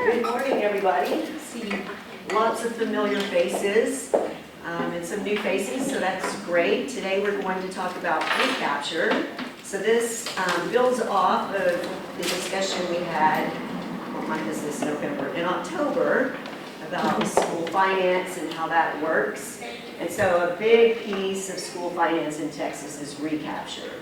Good morning, everybody. See lots of familiar faces and some new faces, so that's great. Today we're going to talk about recapture. So this builds off of the discussion we had, well, mine is this November, in October, about school finance and how that works. And so a big piece of school finance in Texas is recapture.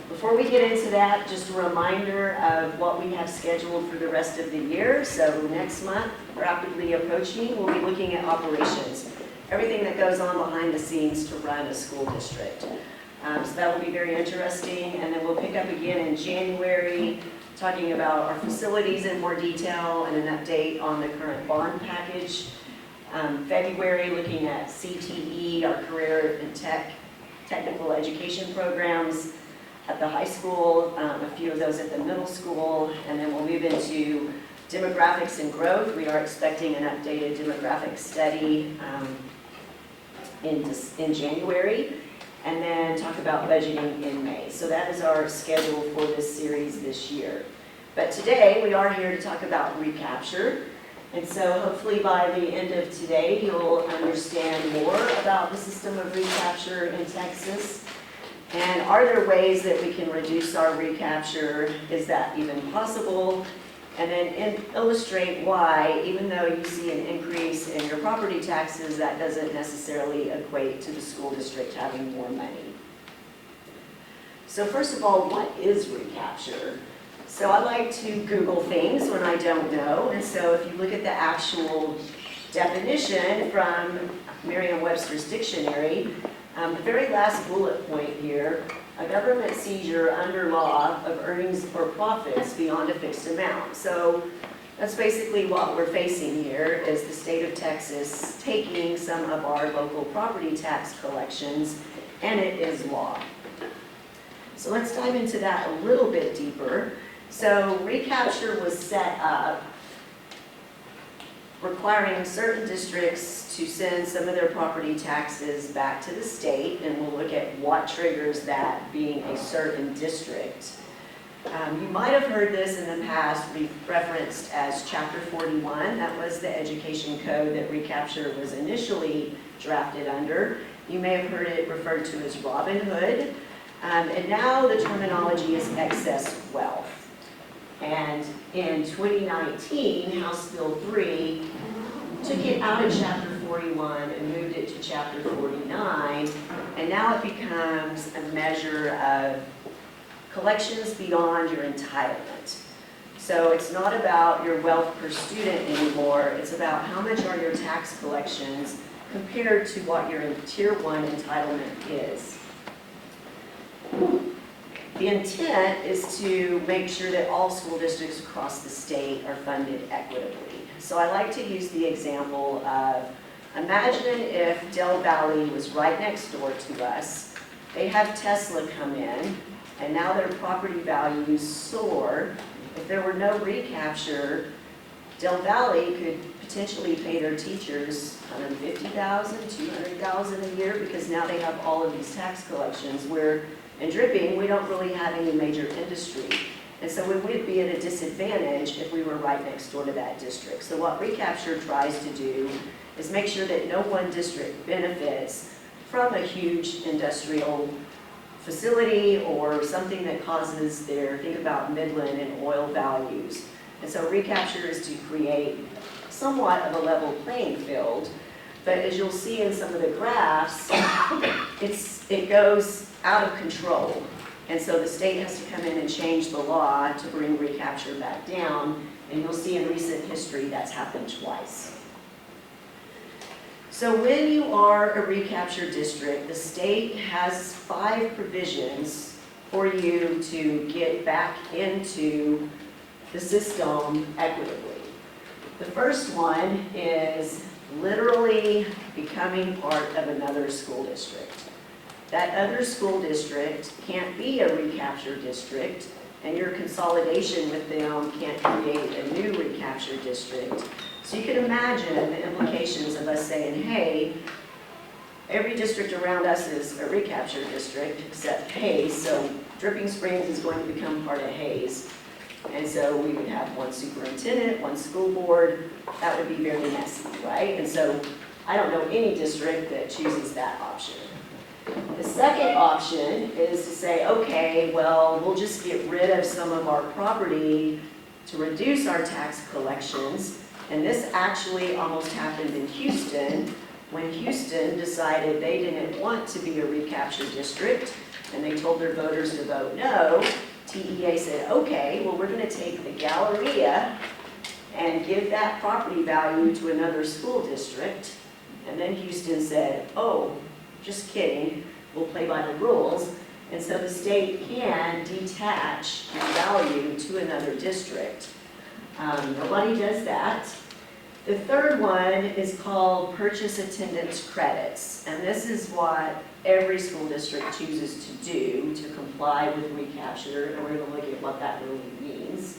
Before we get into that, just a reminder of what we have scheduled for the rest of the year. So next month, rapidly approaching, we'll be looking at operations, everything that goes on behind the scenes to run a school district. So that will be very interesting. And then we'll pick up again in January, talking about our facilities in more detail and an update on the current bond package. February, looking at CTE, our career and technical education programs at the high school, a few of those at the middle school, and then we'll move into demographics and growth. We are expecting an updated demographic study in January, and then talk about budgeting in May. So that is our schedule for this series this year. But today we are here to talk about recapture, and so hopefully by the end of today you'll understand more about the system of recapture in Texas. And are there ways that we can reduce our recapture? Is that even possible? And then illustrate why, even though you see an increase in your property taxes, that doesn't necessarily equate to the school district having more money. So first of all, what is recapture? So I like to Google things when I don't know. And so if you look at the actual definition from Merriam-Webster's dictionary, the very last bullet point here, a government seizure under law of earnings or profits beyond a fixed amount. So that's basically what we're facing here, is the state of Texas taking some of our local property tax collections, and it is law. So let's dive into that a little bit deeper. So recapture was set up requiring certain districts to send some of their property taxes back to the state, and we'll look at what triggers that being a certain district. You might have heard this in the past referenced as Chapter 41. That was the education code that recapture was initially drafted under. You may have heard it referred to as Robin Hood, and now the terminology is excess wealth. And in 2019, House Bill 3 took it out of Chapter 41 and moved it to Chapter 49, and now it becomes a measure of collections beyond your entitlement. So it's not about your wealth per student anymore, it's about how much are your tax collections compared to what your Tier 1 entitlement is. The intent is to make sure that all school districts across the state are funded equitably. So I like to use the example of, imagine if Del Valley was right next door to us. They have Tesla come in, and now their property values soar. If there were no recapture, Del Valley could potentially pay their teachers $150,000, $200,000 a year, because now they have all of these tax collections where in Dripping, we don't really have any major industry. And so we would be at a disadvantage if we were right next door to that district. So what recapture tries to do is make sure that no one district benefits from a huge industrial facility or something that causes their, think about Midland and oil values. And so recapture is to create somewhat of a level playing field. But as you'll see in some of the graphs, it goes out of control. And so the state has to come in and change the law to bring recapture back down. And you'll see in recent history that's happened twice. So when you are a recapture district, the state has 5 provisions for you to get back into the system equitably. The first one is literally becoming part of another school district. That other school district can't be a recapture district, and your consolidation with them can't create a new recapture district. So you can imagine the implications of us saying, hey, every district around us is a recapture district except Hayes, so Dripping Springs is going to become part of Hayes. And so we would have one superintendent, one school board. That would be very messy, right? And so I don't know any district that chooses that option. The second option is to say, okay, well, we'll just get rid of some of our property to reduce our tax collections. And this actually almost happened in Houston, when Houston decided they didn't want to be a recapture district, and they told their voters to vote no. TEA said, okay, well, we're going to take the Galleria and give that property value to another school district. And then Houston said, oh, just kidding, we'll play by the rules. And so the state can detach the value to another district. Nobody does that. The third one is called purchase attendance credits. And this is what every school district chooses to do to comply with recapture. And we're going to look at what that really means.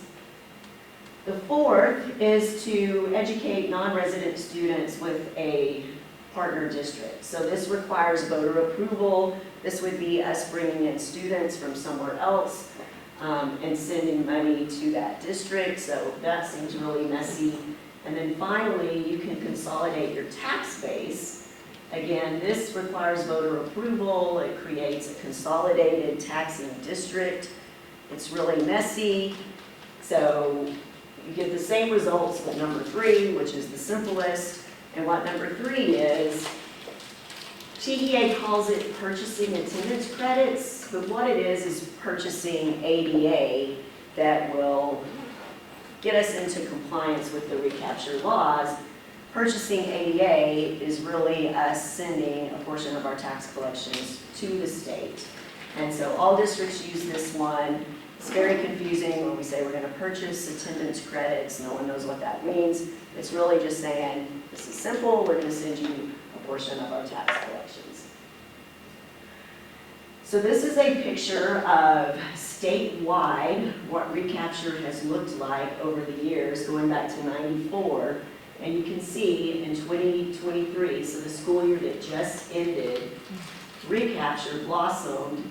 The fourth is to educate non-resident students with a partner district. So this requires voter approval. This would be us bringing in students from somewhere else and sending money to that district. So that seems really messy. And then finally, you can consolidate your tax base. Again, this requires voter approval. It creates a consolidated taxing district. It's really messy. So you get the same results with number 3, which is the simplest. And what number 3 is, TEA calls it purchasing attendance credits, but what it is purchasing ADA that will get us into compliance with the recapture laws. Purchasing ADA is really us sending a portion of our tax collections to the state. And so all districts use this one. It's very confusing when we say we're going to purchase attendance credits. No one knows what that means. It's really just saying, this is simple, we're going to send you a portion of our tax collections. So this is a picture of statewide what recapture has looked like over the years, going back to '94. And you can see in 2023, so the school year that just ended, recapture blossomed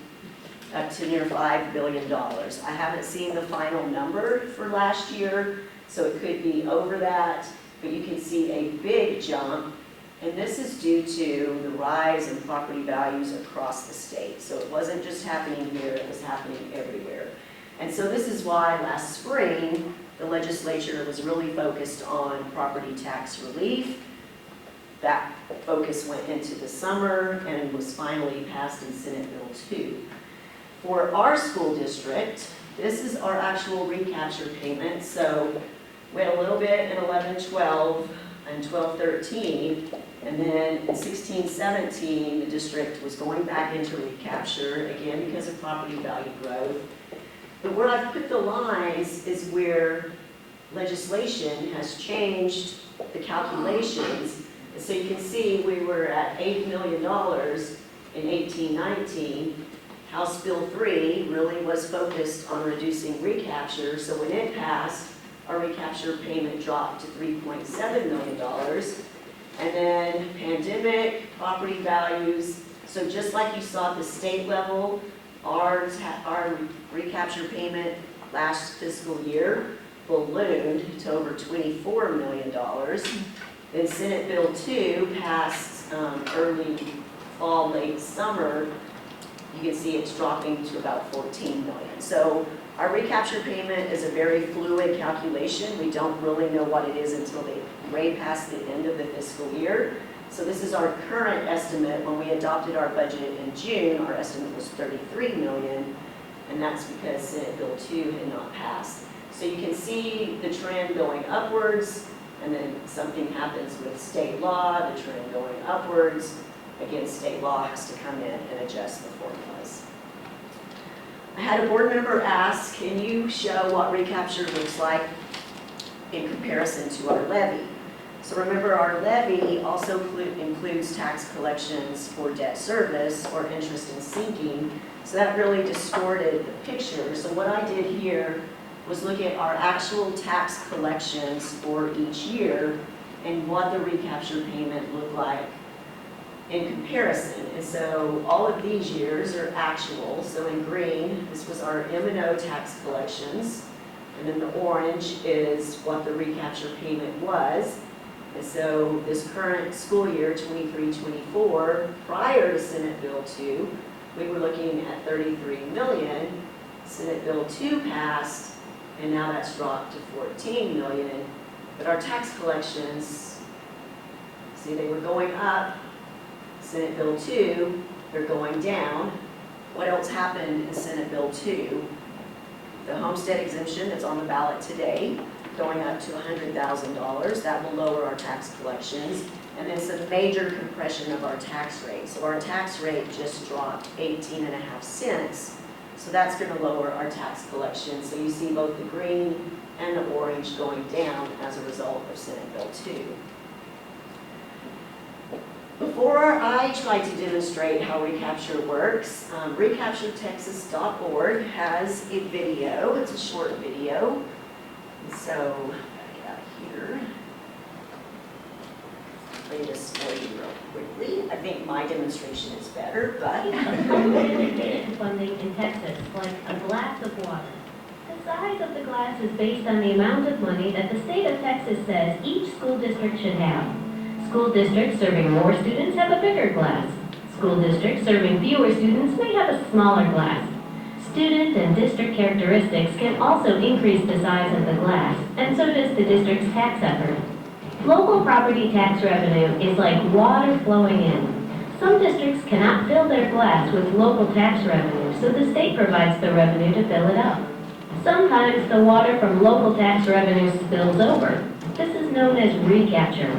up to near $5 billion. I haven't seen the final number for last year, so it could be over that, but you can see a big jump, and this is due to the rise in property values across the state. So it wasn't just happening here, it was happening everywhere. And so this is why last spring, the legislature was really focused on property tax relief. That focus went into the summer and was finally passed in Senate Bill 2. For our school district, this is our actual recapture payment. So we had a little bit in 11-12 and 12-13, and then in 16-17, the district was going back into recapture, again because of property value growth. But where I've put the lines is where legislation has changed the calculations. And so you can see we were at $8 million in 18-19. House Bill 3 really was focused on reducing recapture, so when it passed, our recapture payment dropped to $3.7 million. And then pandemic, property values, so just like you saw at the state level, our recapture payment last fiscal year ballooned to over $24 million. Then Senate Bill 2 passed early fall, late summer. You can see it's dropping to about $14 million. So our recapture payment is a very fluid calculation. We don't really know what it is until they way past the end of the fiscal year. So this is our current estimate. When we adopted our budget in June, our estimate was $33 million, and that's because Senate Bill 2 had not passed. So you can see the trend going upwards, and then something happens with state law, the trend going upwards. Again, state law has to come in and adjust the formulas. I had a board member ask, can you show what recapture looks like in comparison to our levy? So remember, our levy also includes tax collections for debt service or interest in sinking. So that really distorted the picture. So what I did here was look at our actual tax collections for each year and what the recapture payment looked like in comparison. And so all of these years are actual. So in green, this was our M&O tax collections And then the orange is what the recapture payment was. And so this current school year, 23-24, prior to Senate Bill 2, we were looking at 33 million. Senate Bill 2 passed, and now that's dropped to 14 million. But our tax collections, see, they were going up. Senate Bill 2, they're going down. What else happened in Senate Bill 2? The homestead exemption that's on the ballot today, going up to $100,000. That will lower our tax collections. And then some major compression of our tax rate. So our tax rate just dropped 18.5 cents. So that's going to lower our tax collections. So you see both the green and the orange going down as a result of Senate Bill 2. Before I try to demonstrate how recapture works, recapturetexas.org has a video. It's a short video. And so, I'll get out here. Play this for you real quickly. I think my demonstration is better, but... funding in Texas, like a glass of water. The size of the glass is based on the amount of money that the state of Texas says each school district should have. School districts serving more students have a bigger glass. School districts serving fewer students may have a smaller glass. Student and district characteristics can also increase the size of the glass, and so does the district's tax effort. Local property tax revenue is like water flowing in. Some districts cannot fill their glass with local tax revenue, so the state provides the revenue to fill it up. Sometimes the water from local tax revenue spills over. This is known as recapture.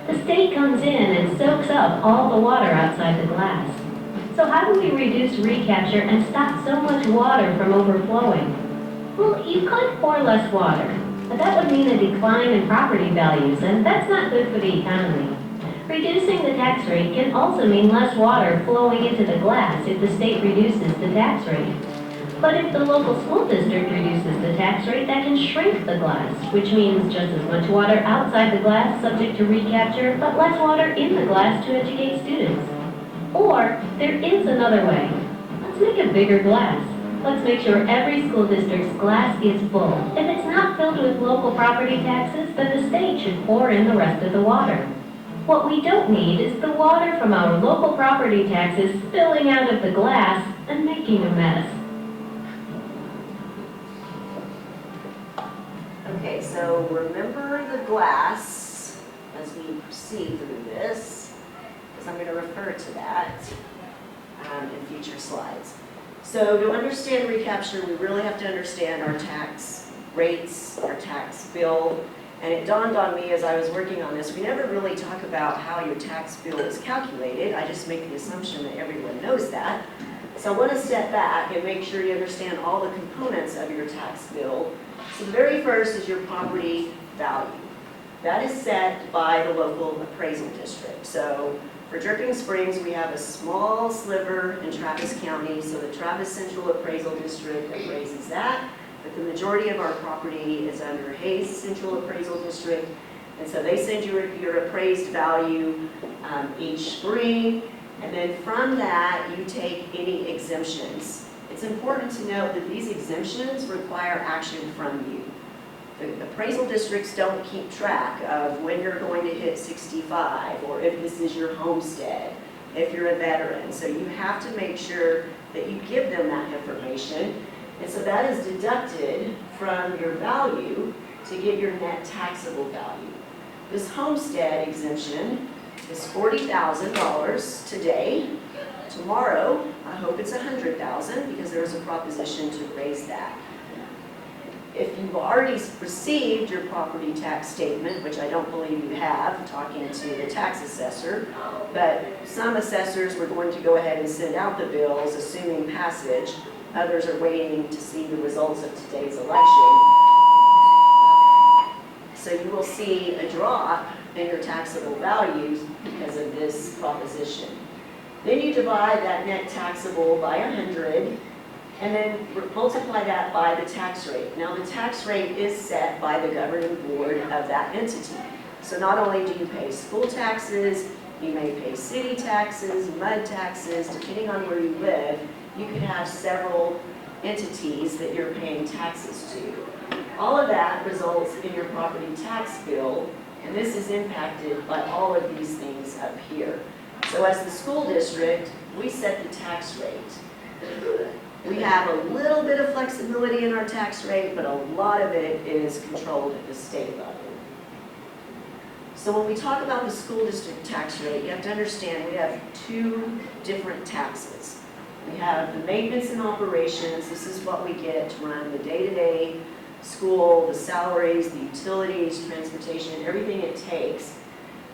The state comes in and soaks up all the water outside the glass. So how do we reduce recapture and stop so much water from overflowing? Well, you could pour less water, but that would mean a decline in property values, and that's not good for the economy. Reducing the tax rate can also mean less water flowing into the glass if the state reduces the tax rate. But if the local school district reduces the tax rate, that can shrink the glass, which means just as much water outside the glass subject to recapture, but less water in the glass to educate students. Or, there is another way. Let's make a bigger glass. Let's make sure every school district's glass is full. If it's not filled with local property taxes, then the state should pour in the rest of the water. What we don't need is the water from our local property taxes spilling out of the glass and making a mess. Okay, so remember the glass as we proceed through this, because I'm going to refer to that in future slides. So to understand recapture, we really have to understand our tax rates, our tax bill, and it dawned on me as I was working on this, we never really talk about how your tax bill is calculated. I just make the assumption that everyone knows that. So I want to step back and make sure you understand all the components of your tax bill. So the very first is your property value. That is set by the local appraisal district. So for Dripping Springs, we have a small sliver in Travis County, so the Travis Central Appraisal District appraises that, but the majority of our property is under Hayes Central Appraisal District, and so they send you your appraised value each spring, and then from that, you take any exemptions. It's important to note that these exemptions require action from you. The appraisal districts don't keep track of when you're going to hit 65 or if this is your homestead, if you're a veteran. So you have to make sure that you give them that information. And so that is deducted from your value to get your net taxable value. This homestead exemption is $40,000 today. Tomorrow, I hope it's $100,000 because there's a proposition to raise that. If you've already received your property tax statement, which I don't believe you have, talking to the tax assessor, but some assessors were going to go ahead and send out the bills, assuming passage. Others are waiting to see the results of today's election. So you will see a drop in your taxable values because of this proposition. Then you divide that net taxable by 100, and then multiply that by the tax rate. Now the tax rate is set by the governing board of that entity. So not only do you pay school taxes, you may pay city taxes, mud taxes, depending on where you live. You could have several entities that you're paying taxes to. All of that results in your property tax bill, and this is impacted by all of these things up here. So as the school district, we set the tax rate. We have a little bit of flexibility in our tax rate, but a lot of it is controlled at the state level. So when we talk about the school district tax rate, you have to understand we have two different taxes. We have the maintenance and operations. This is what we get to run the day-to-day school, the salaries, the utilities, transportation, everything it takes.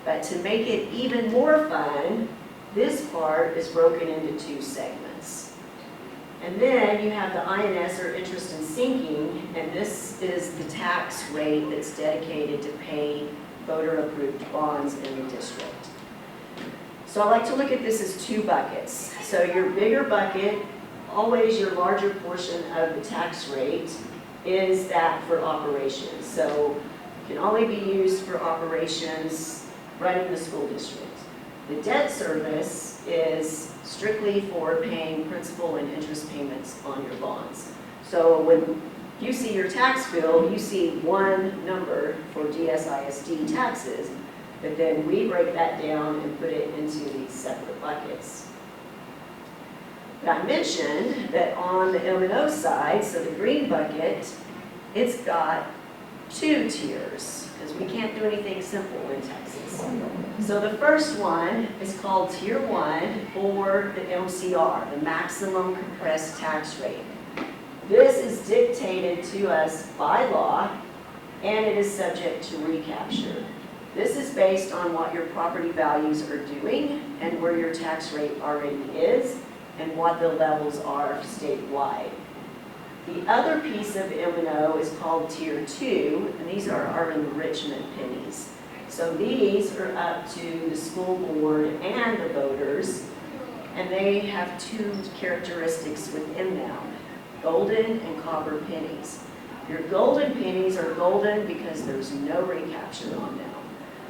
But to make it even more fun, this part is broken into two segments. And then you have the INS, or interest and sinking, and this is the tax rate that's dedicated to pay voter-approved bonds in the district. So I like to look at this as two buckets. So your bigger bucket, always your larger portion of the tax rate, is that for operations. So it can only be used for operations running the school district. The debt service is strictly for paying principal and interest payments on your bonds. So when you see your tax bill, you see one number for DSISD taxes, but then we break that down and put it into these separate buckets. But I mentioned that on the M&O side, so the green bucket, it's got two tiers, because we can't do anything simple in Texas. So the first one is called Tier 1, or the MCR, the maximum compressed tax rate. This is dictated to us by law, and it is subject to recapture. This is based on what your property values are doing and where your tax rate already is and what the levels are statewide. The other piece of M&O is called Tier 2, and these are our enrichment pennies. So these are up to the school board and the voters, and they have two characteristics within them: golden and copper pennies. Your golden pennies are golden because there's no recapture on them.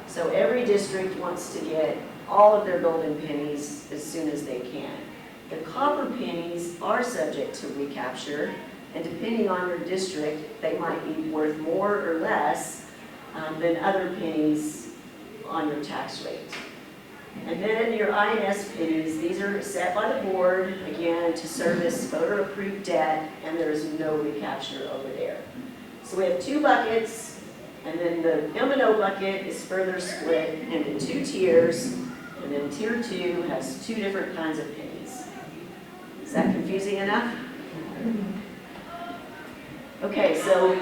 So every district wants to get all of their golden pennies as soon as they can. The copper pennies are subject to recapture, and depending on your district, they might be worth more or less than other pennies on your tax rate. And then your INS pennies, these are set by the board, again, to service voter-approved debt, and there is no recapture over there. So we have two buckets, and then the M&O bucket is further split into two tiers, and then Tier 2 has two different kinds of pennies. Is that confusing enough? Okay, so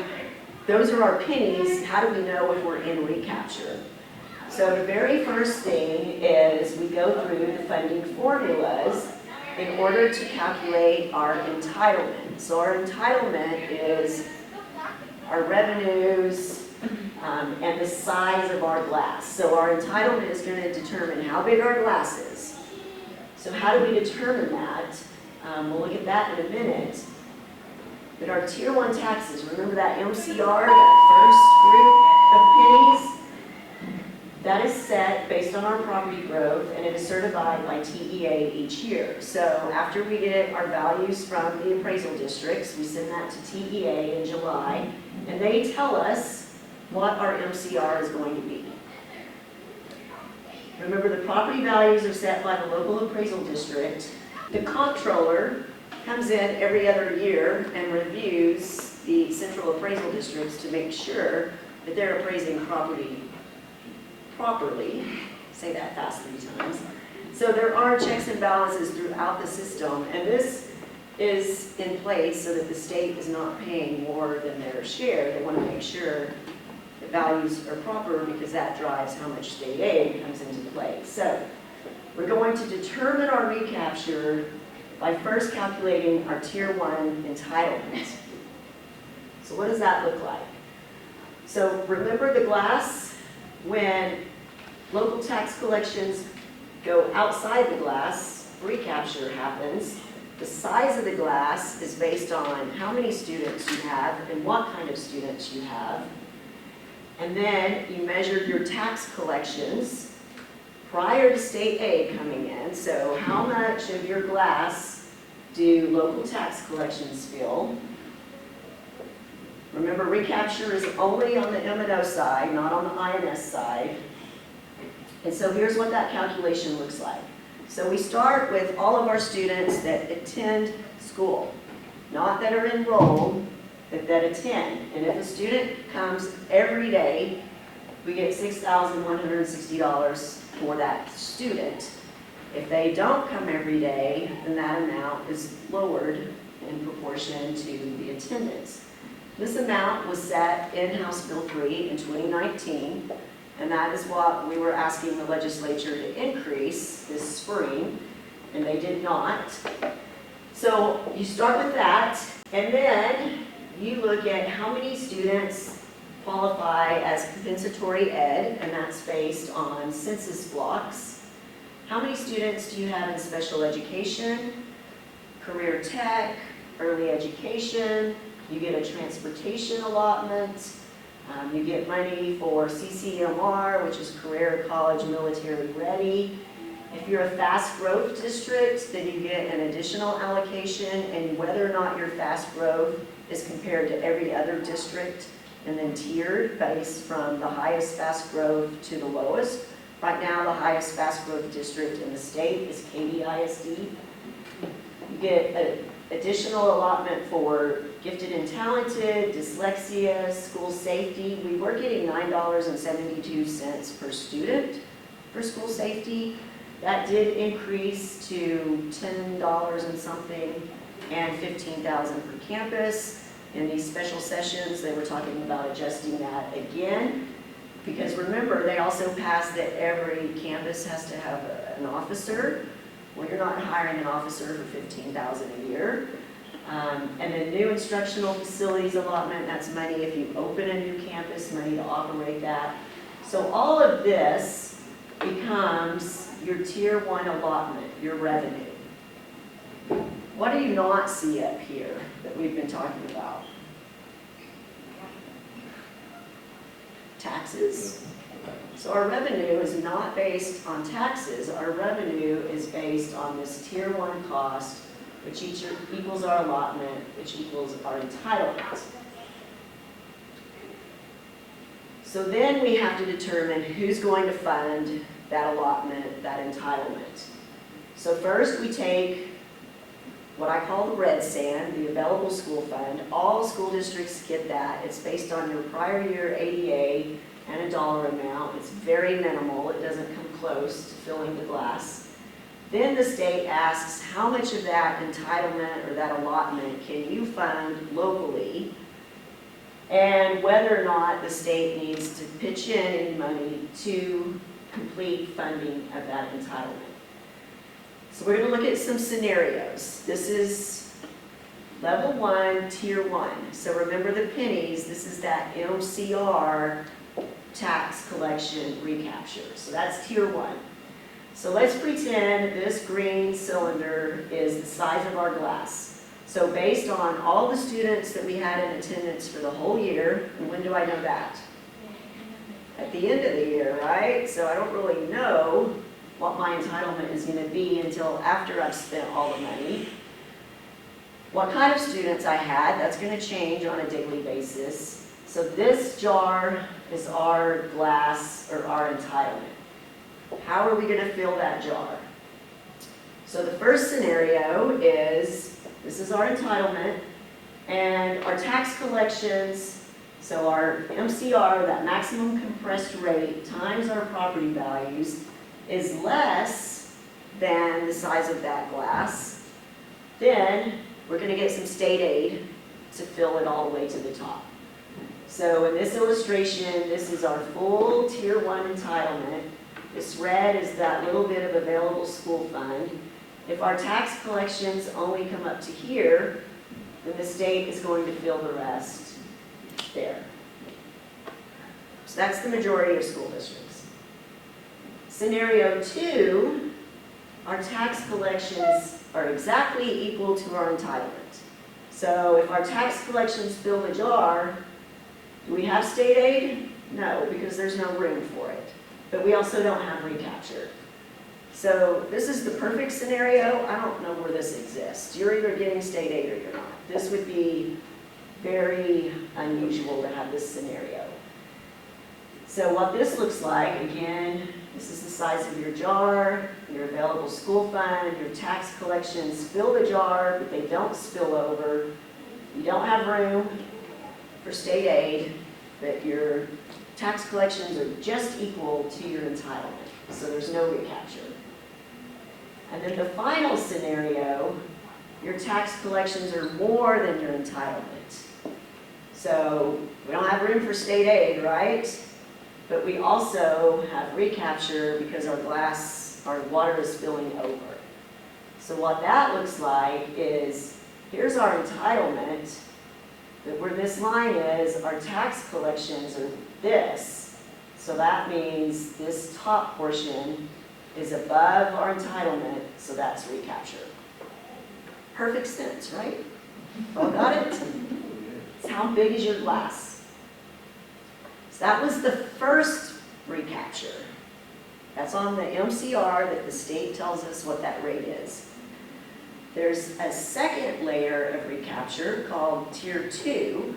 those are our pennies. How do we know if we're in recapture? So the very first thing is we go through the funding formulas in order to calculate our entitlement. So our entitlement is our revenues and the size of our glass. So our entitlement is going to determine how big our glass is. So how do we determine that? We'll look at that in a minute. But our Tier 1 taxes, remember that MCR, that first group of pennies? That is set based on our property growth, and it is certified by TEA each year. So after we get our values from the appraisal districts, we send that to TEA in July, and they tell us what our MCR is going to be. Remember, the property values are set by the local appraisal district. The comptroller comes in every other year and reviews the central appraisal districts to make sure that they're appraising property properly. Say that fast 3 times. So there are checks and balances throughout the system, and this is in place so that the state is not paying more than their share. They want to make sure the values are proper because that drives how much state aid comes into play. So we're going to determine our recapture by first calculating our Tier 1 entitlement. So what does that look like? So remember the glass? When local tax collections go outside the glass, recapture happens. The size of the glass is based on how many students you have and what kind of students you have. And then you measure your tax collections prior to state aid coming in. So how much of your glass do local tax collections fill? Remember, recapture is only on the M&O side, not on the INS side. And so here's what that calculation looks like. So we start with all of our students that attend school, not that are enrolled, but that attend. And if a student comes every day, we get $6,160 for that student. If they don't come every day, then that amount is lowered in proportion to the attendance. This amount was set in House Bill 3 in 2019, and that is what we were asking the legislature to increase this spring, and they did not. So you start with that, and then you look at how many students qualify as compensatory ed, and that's based on census blocks. How many students do you have in special education, career tech, early education? You get a transportation allotment. You get money for CCMR, which is career, college, military ready. If you're a fast growth district, then you get an additional allocation, and whether or not your fast growth is compared to every other district and then tiered based from the highest fast growth to the lowest. Right now, the highest fast growth district in the state is DSISD. You get an additional allotment for gifted and talented, dyslexia, school safety. We were getting $9.72 per student for school safety. That did increase to $10 and something and $15,000 per campus. In these special sessions, they were talking about adjusting that again. Because remember, they also passed that every campus has to have an officer. Well, you're not hiring an officer for $15,000 a year. And then new instructional facilities allotment, that's money if you open a new campus, money to operate that. So all of this becomes your tier 1 allotment, your revenue. What do you not see up here that we've been talking about? Taxes. So our revenue is not based on taxes. Our revenue is based on this tier 1 cost, which equals our allotment, which equals our entitlement. So then we have to determine who's going to fund that allotment, that entitlement. So first we take what I call the red sand, the available school fund. All school districts get that. It's based on your prior year ADA and a dollar amount. It's very minimal. It doesn't come close to filling the glass. Then the state asks how much of that entitlement or that allotment can you fund locally, and whether or not the state needs to pitch in any money to complete funding of that entitlement. So we're going to look at some scenarios. This is level 1, tier 1. So remember the pennies, this is that MCR tax collection recapture. So that's tier 1. So let's pretend this green cylinder is the size of our glass. So based on all the students that we had in attendance for the whole year, and when do I know that? At the end of the year, right? So I don't really know what my entitlement is going to be until after I've spent all the money. What kind of students I had, that's going to change on a daily basis. So this jar is our glass or our entitlement. How are we going to fill that jar? So the first scenario is, this is our entitlement, and our tax collections, so our MCR, that maximum compressed rate, times our property values, is less than the size of that glass. Then we're going to get some state aid to fill it all the way to the top. So in this illustration, this is our full tier 1 entitlement. This red is that little bit of available school fund. If our tax collections only come up to here, then the state is going to fill the rest there. So that's the majority of school districts. Scenario 2, our tax collections are exactly equal to our entitlement. So if our tax collections fill the jar, do we have state aid? No, because there's no room for it. But we also don't have recapture. So this is the perfect scenario. I don't know where this exists. You're either getting state aid or you're not. This would be very unusual to have this scenario. So what this looks like, again, this is the size of your jar, your available school fund, your tax collections fill the jar, but they don't spill over. You don't have room for state aid, but your tax collections are just equal to your entitlement, so there's no recapture. And then the final scenario, your tax collections are more than your entitlement. So we don't have room for state aid, right? But we also have recapture because our water is spilling over. So what that looks like is, here's our entitlement, but where this line is, our tax collections are this. So that means this top portion is above our entitlement, so that's recapture. Perfect sense, right? All got it? It's how big is your glass? So that was the first recapture. That's on the MCR that the state tells us what that rate is. There's a second layer of recapture called Tier 2.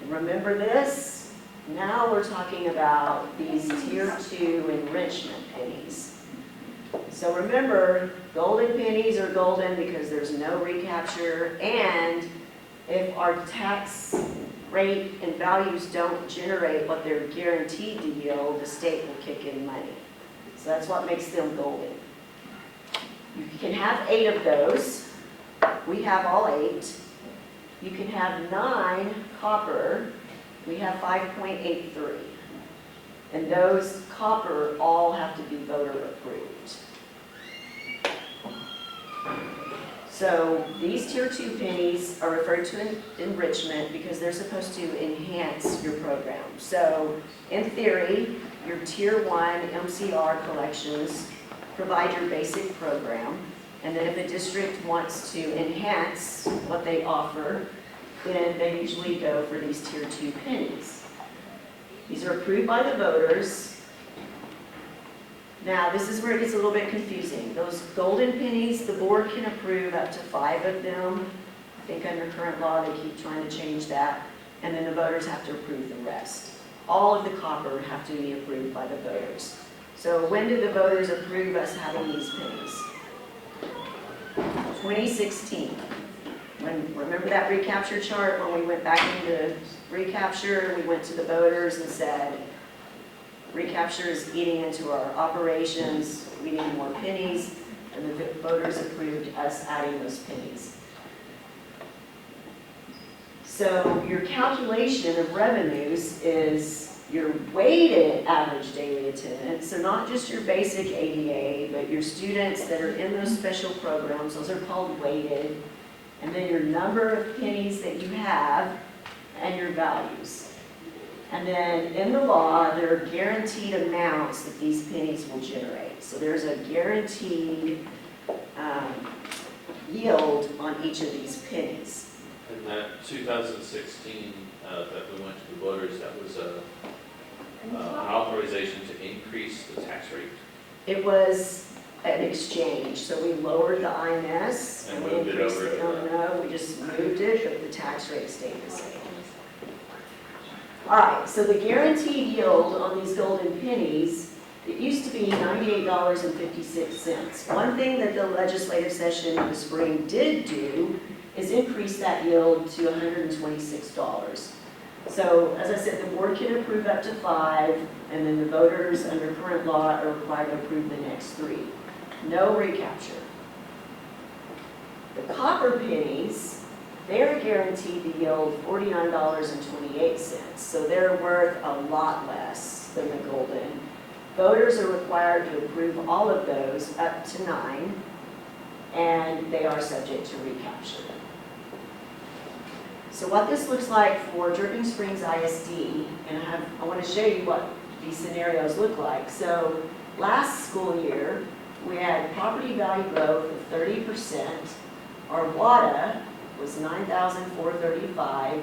Remember this? Now we're talking about these Tier 2 enrichment pennies. So remember, golden pennies are golden because there's no recapture, and if our tax rate and values don't generate what they're guaranteed to yield, the state will kick in money. So that's what makes them golden. You can have 8 of those. We have all 8. You can have 9 copper. We have 5.83. And those copper all have to be voter approved. So these Tier 2 pennies are referred to in enrichment because they're supposed to enhance your program. So in theory, your Tier 1 MCR collections provide your basic program. And then if a district wants to enhance what they offer, then they usually go for these Tier 2 pennies. These are approved by the voters. Now, this is where it gets a little bit confusing. Those golden pennies, the board can approve up to 5 of them. I think under current law, they keep trying to change that. And then the voters have to approve the rest. All of the copper have to be approved by the voters. So when did the voters approve us having these pennies? 2016. Remember that recapture chart when we went back into recapture, we went to the voters and said, recapture is eating into our operations, we need more pennies, and the voters approved us adding those pennies. So your calculation of revenues is your weighted average daily attendance, so not just your basic ADA, but your students that are in those special programs, those are called weighted, and then your number of pennies that you have and your values. And then in the law, there are guaranteed amounts that these pennies will generate. So there's a guaranteed yield on each of these pennies. And that 2016 that we went to the voters, that was an authorization to increase the tax rate. It was an exchange. So we lowered the INS And we moved it increased over the to O&O. We just moved it, but the tax rate stayed the same. All right, so the guaranteed yield on these golden pennies, it used to be $98.56. One thing that the legislative session in the spring did do is increase that yield to $126. So as I said, the board can approve up to 5, and then the voters under current law are required to approve the next 3. No recapture. The copper pennies, they're guaranteed to yield $49.28, so they're worth a lot less than the golden. Voters are required to approve all of those up to 9, and they are subject to recapture. So what this looks like for Dripping Springs ISD, and I want to show you what these scenarios look like. So last school year, we had property value growth of 30%. Our WADA was $9,435,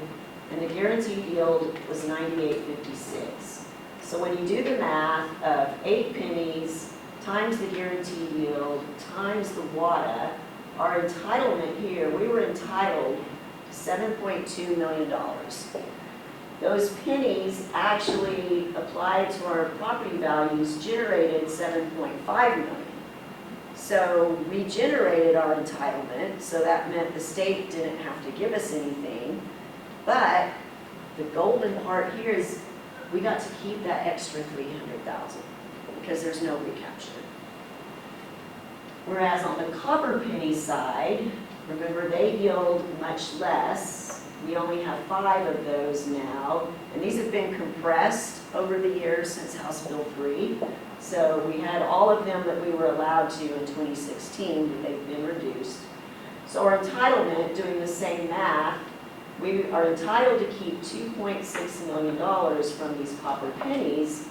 and the guaranteed yield was $98.56. So when you do the math of 8 pennies times the guaranteed yield times the WADA, our entitlement here, we were entitled $7.2 million. Those pennies actually applied to our property values generated $7.5 million. So we generated our entitlement, so that meant the state didn't have to give us anything. But the golden part here is we got to keep that extra $300,000 because there's no recapture. Whereas on the copper penny side, remember they yield much less. We only have 5 of those now, and these have been compressed over the years since House Bill 3. So we had all of them that we were allowed to in 2016, but they've been reduced. So our entitlement, doing the same math, we are entitled to keep $2.6 million from these copper pennies.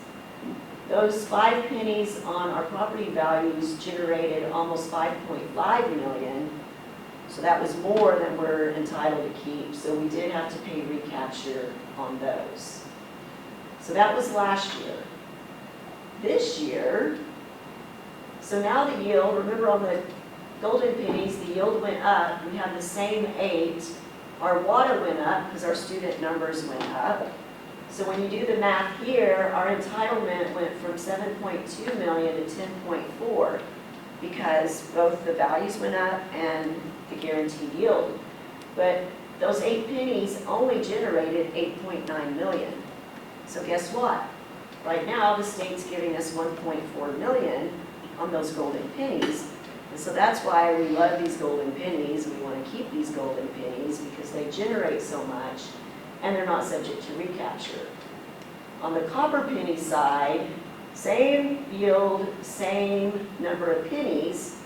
Those 5 pennies on our property values generated almost $5.5 million. So that was more than we're entitled to keep. So we did have to pay recapture on those. So that was last year. This year, so now the yield, remember on the golden pennies, the yield went up. We have the same 8. Our WADA went up because our student numbers went up. So when you do the math here, our entitlement went from 7.2 million to 10.4 because both the values went up and the guaranteed yield. But those 8 pennies only generated 8.9 million. So guess what? Right now, the state's giving us 1.4 million on those golden pennies. And so that's why we love these golden pennies. We want to keep these golden pennies because they generate so much and they're not subject to recapture. On the copper penny side, same yield, same number of pennies,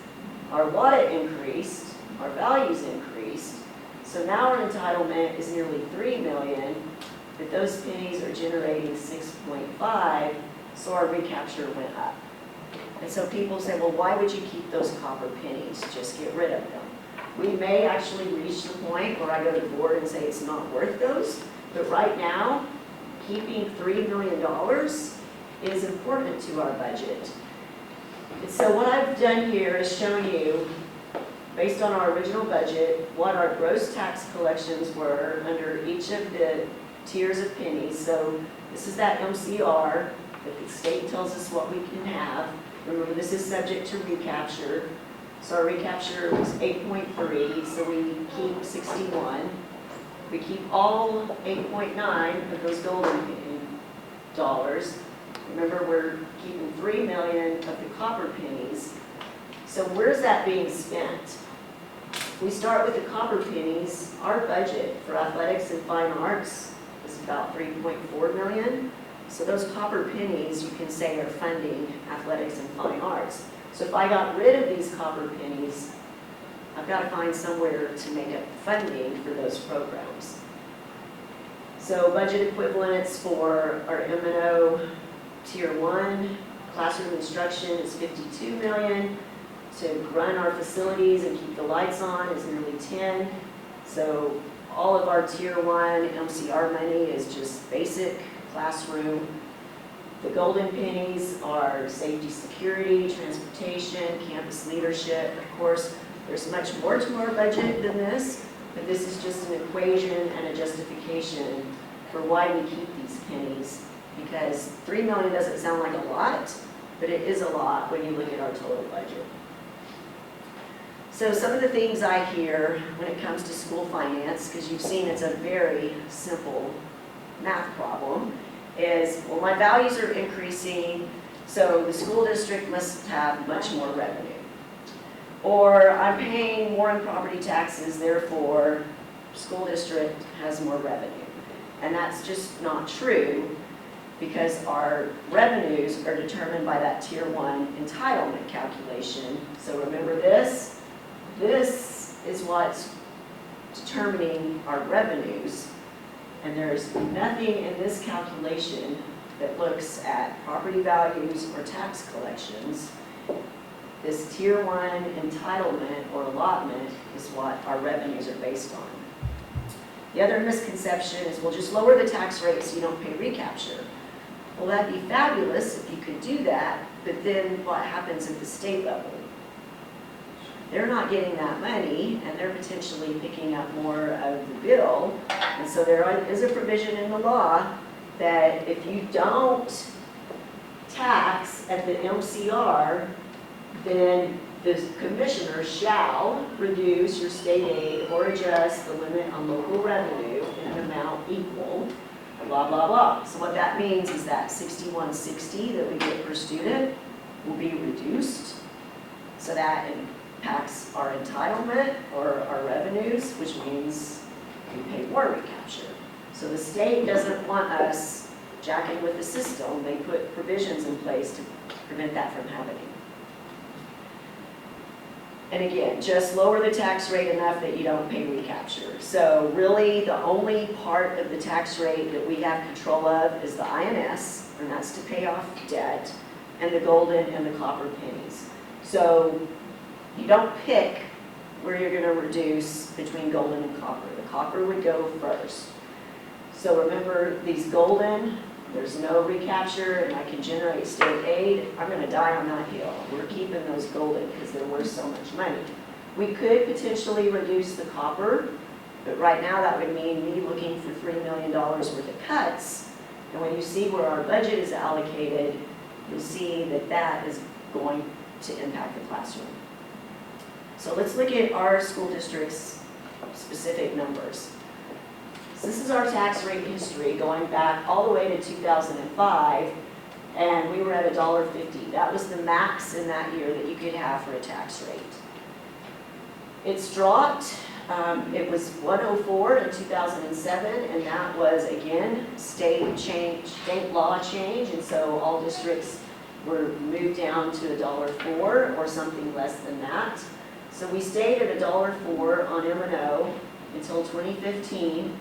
our WADA increased, our values increased. So now our entitlement is nearly 3 million, but those pennies are generating 6.5, so our recapture went up. And so people say, well, why would you keep those copper pennies? Just get rid of them. We may actually reach the point where I go to the board and say it's not worth those, but right now, keeping $3 million is important to our budget. And so what I've done here is show you, based on our original budget, what our gross tax collections were under each of the tiers of pennies. So this is that MCR that the state tells us what we can have. Remember, this is subject to recapture. So our recapture was 8.3, so we keep 61. We keep all 8.9 of those golden penny dollars. Remember, we're keeping 3 million of the copper pennies. So where's that being spent? We start with the copper pennies. Our budget for athletics and fine arts is about 3.4 million. So those copper pennies, you can say, are funding athletics and fine arts. So if I got rid of these copper pennies, I've got to find somewhere to make up funding for those programs. So budget equivalents for our M&O Tier 1, classroom instruction is 52 million. To run our facilities and keep the lights on is nearly 10. So all of our Tier 1 MCR money is just basic classroom. The golden pennies are safety, security, transportation, campus leadership. Of course, there's much more to our budget than this, but this is just an equation and a justification for why we keep these pennies, because 3 million doesn't sound like a lot, but it is a lot when you look at our total budget. So some of the things I hear when it comes to school finance, because you've seen it's a very simple math problem, is, well, my values are increasing, so the school district must have much more revenue. Or I'm paying more in property taxes, therefore school district has more revenue. And that's just not true, because our revenues are determined by that Tier 1 entitlement calculation. So remember this? This is what's determining our revenues. And there's nothing in this calculation that looks at property values or tax collections. This Tier 1 entitlement or allotment is what our revenues are based on. The other misconception is, well, just lower the tax rate so you don't pay recapture. Well, that'd be fabulous if you could do that, but then what happens at the state level? they're not getting that money, and they're potentially picking up more of the bill. And so there is a provision in the law that if you don't tax at the MCR, then the commissioner shall reduce your state aid or adjust the limit on local revenue in an amount equal, blah, blah, blah. So what that means is that $61.60 that we get per student will be reduced. So that impacts our entitlement or our revenues, which means we pay more recapture. So the state doesn't want us jacking with the system. They put provisions in place to prevent that from happening. And again, just lower the tax rate enough that you don't pay recapture. So really, the only part of the tax rate that we have control of is the INS, and that's to pay off debt, and the golden and the copper pennies. So you don't pick where you're going to reduce between golden and copper. The copper would go first. So remember, these golden, there's no recapture, and I can generate state aid. I'm going to die on that hill. We're keeping those golden because they're worth so much money. We could potentially reduce the copper, but right now that would mean me looking for $3 million worth of cuts. And when you see where our budget is allocated, you'll see that that is going to impact the classroom. So let's look at our school district's specific numbers. So this is our tax rate history going back all the way to 2005, and we were at $1.50. That was the max in that year that you could have for a tax rate. It's dropped. It was 104 in 2007, and that was, again, state law change, and so all districts were moved down to $1.04 or something less than that. So we stayed at $1.04 on M&O until 2015,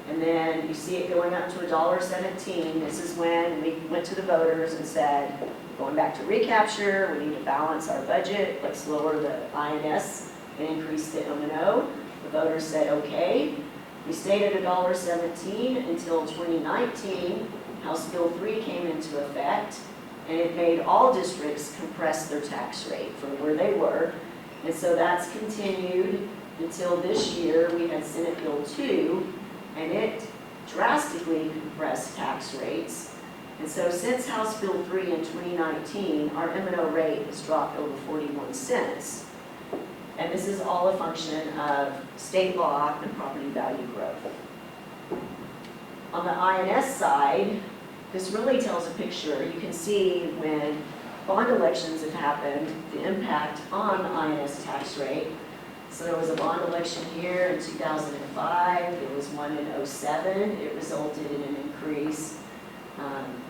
and then you see it going up to $1.17. This is when we went to the voters and said, going back to recapture, we need to balance our budget, let's lower the INS and increase the M&O. The voters said, okay. We stayed at $1.17 until 2019. House Bill 3 came into effect, and it made all districts compress their tax rate from where they were. And so that's continued until this year. We had Senate Bill 2, and it drastically compressed tax rates. And so since House Bill 3 in 2019, our M&O rate has dropped over 41 cents. And this is all a function of state law and property value growth. On the INS side, this really tells a picture. You can see when bond elections have happened, the impact on the INS tax rate. So there was a bond election here in 2005, there was one in 2007. It resulted in an increase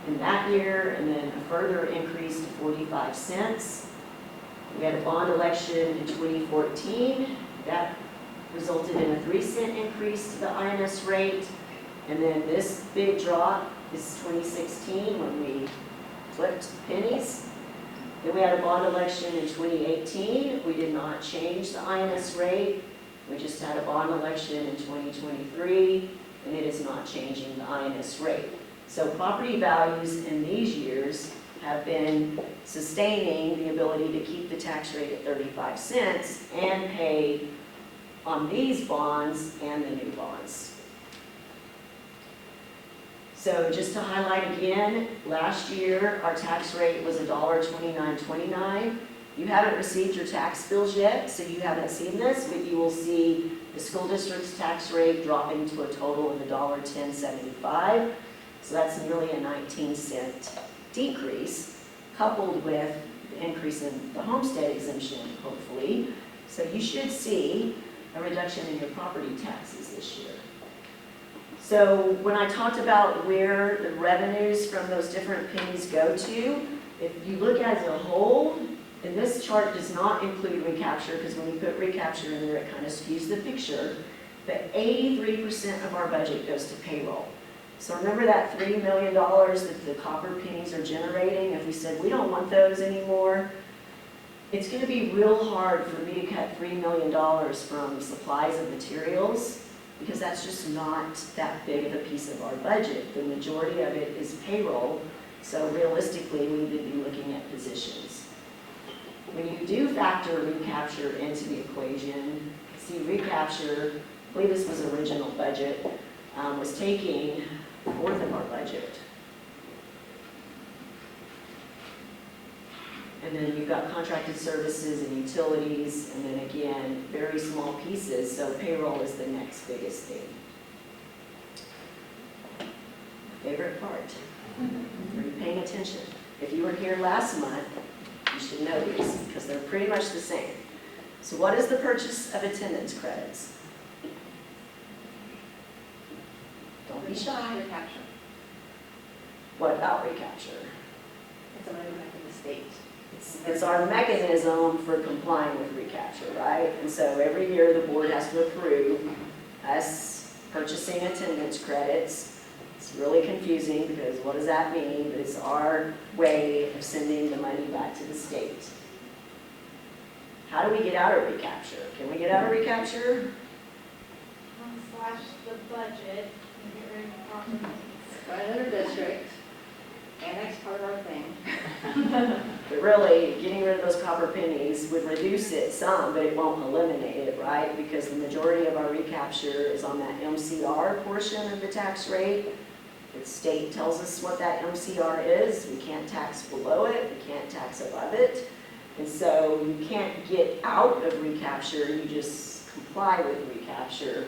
in that year, and then a further increase to 45 cents. We had a bond election in 2014. That resulted in a 3-cent increase to the INS rate. And then this big drop is 2016 when we flipped pennies. Then we had a bond election in 2018. We did not change the INS rate. We just had a bond election in 2023, and it is not changing the INS rate. So property values in these years have been sustaining the ability to keep the tax rate at 35 cents and pay on these bonds and the new bonds. So just to highlight again, last year our tax rate was $1.2929. You haven't received your tax bills yet, so you haven't seen this, but you will see the school district's tax rate dropping to a total of $1.1075. So that's nearly a 19-cent decrease, coupled with the increase in the homestead exemption, hopefully. So you should see a reduction in your property taxes this year. So when I talked about where the revenues from those different pennies go to, if you look as a whole, and this chart does not include recapture, because when you put recapture in there, it kind of skews the picture, but 83% of our budget goes to payroll. So remember that $3 million that the copper pennies are generating? If we said we don't want those anymore, it's going to be real hard for me to cut $3 million from supplies and materials, because that's just not that big of a piece of our budget. The majority of it is payroll, so realistically we would be looking at positions. When you do factor recapture into the equation, see recapture, I believe this was original budget, was taking a fourth of our budget. And then you've got contracted services and utilities, and then again, very small pieces, so payroll is the next biggest thing. Favorite part? Are you paying attention? If you were here last month, you should know these, because they're pretty much the same. So what is the purchase of attendance credits? Don't be shy. Recapture. What about recapture? It's a money back in the state. It's our mechanism for complying with recapture, right? And so every year the board has to approve us purchasing attendance credits. It's really confusing because what does that mean? But it's our way of sending the money back to the state. How do we get out of recapture? Can we get out of recapture? Slash the budget and get rid of the property. By another district, annex part of our thing. But really, getting rid of those copper pennies would reduce it some, but it won't eliminate it, right? Because the majority of our recapture is on that MCR portion of the tax rate. The state tells us what that MCR is. We can't tax below it, we can't tax above it. And so you can't get out of recapture, you just comply with recapture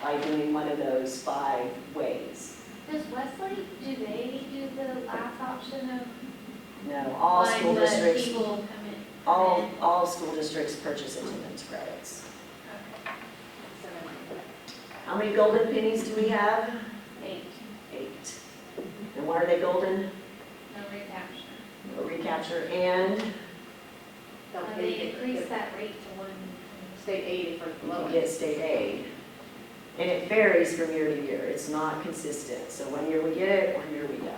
by doing one of those 5 ways. Does Wesley, do they do the last option of No, all letting school the districts, people come in? all school districts purchase attendance credits. Okay. How many golden pennies do we have? 8, 8. And why are they golden? no recapture. No recapture and They increase that rate to 1. State aid for the you low. get state aid. And it varies from year to year. It's not consistent. So one year we get it, one year we don't.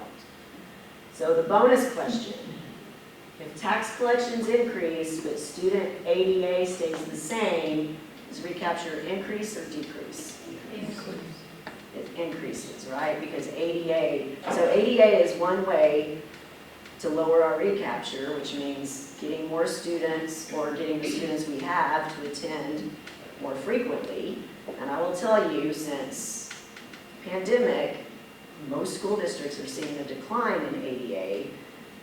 So the bonus question, if tax collections increase but student ADA stays the same, does recapture increase or decrease? It increases, right? Because ADA, so ADA is one way to lower our recapture, which means getting more students or getting the students we have to attend more frequently. And I will tell you, since pandemic, most school districts are seeing a decline in ADA.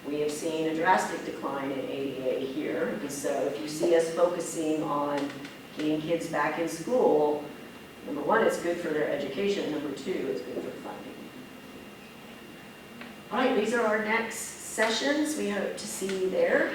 We have seen a drastic decline in ADA here. And so if you see us focusing on getting kids back in school, number 1, it's good for their education. Number 2, it's good for funding. All right, these are our next sessions. We hope to see you there.